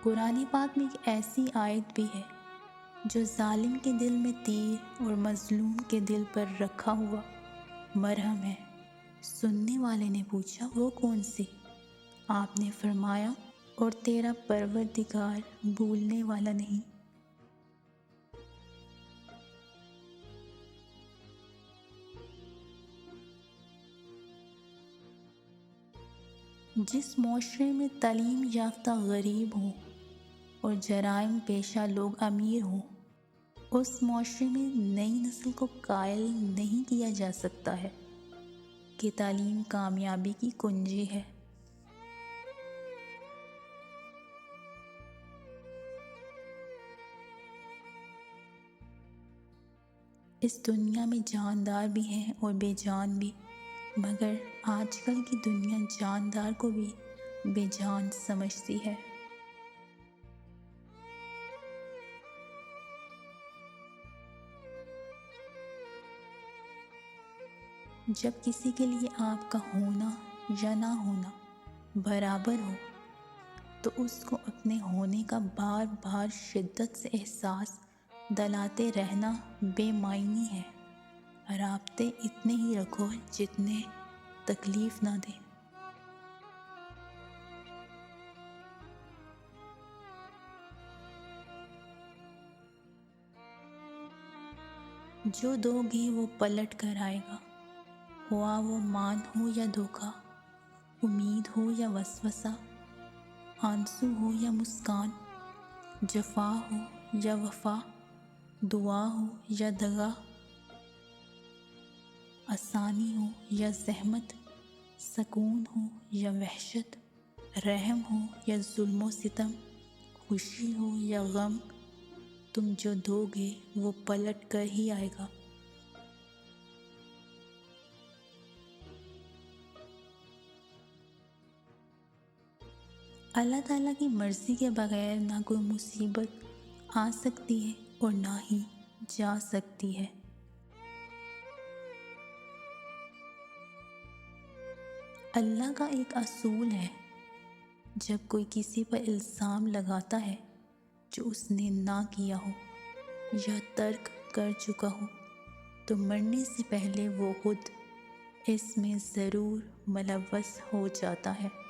قرآن پاک میں ایک ایسی آیت بھی ہے جو ظالم کے دل میں تیر اور مظلوم کے دل پر رکھا ہوا مرہم ہے۔ سننے والے نے پوچھا وہ کون سی؟ آپ نے فرمایا اور تیرا پروردگار بھولنے والا نہیں۔ جس معاشرے میں تعلیم یافتہ غریب ہوں اور جرائم پیشہ لوگ امیر ہوں، اس معاشرے میں نئی نسل کو قائل نہیں کیا جا سکتا ہے کہ تعلیم کامیابی کی کنجی ہے۔ اس دنیا میں جاندار بھی ہیں اور بے جان بھی، مگر آج کل کی دنیا جاندار کو بھی بے جان سمجھتی ہے۔ جب کسی کے لیے آپ کا ہونا یا نہ ہونا برابر ہو تو اس کو اپنے ہونے کا بار بار شدت سے احساس دلاتے رہنا بے معنی ہے۔ رابطے اتنے ہی رکھو جتنے تکلیف نہ دیں۔ جو دو گے وہ پلٹ کر آئے گا، ہوا وہ مان ہو یا دھوکا، امید ہو یا وسوسہ، آنسو ہو یا مسکان، جفا ہو یا وفا، دعا ہو یا دغا، آسانی ہو یا زحمت، سکون ہو یا وحشت، رحم ہو یا ظلم و ستم، خوشی ہو یا غم، تم جو دو گے وہ پلٹ کر ہی آئے گا۔ اللہ تعالیٰ کی مرضی کے بغیر نہ کوئی مصیبت آ سکتی ہے اور نہ ہی جا سکتی ہے۔ اللہ کا ایک اصول ہے، جب کوئی کسی پر الزام لگاتا ہے جو اس نے نہ کیا ہو یا ترک کر چکا ہو تو مرنے سے پہلے وہ خود اس میں ضرور ملوث ہو جاتا ہے۔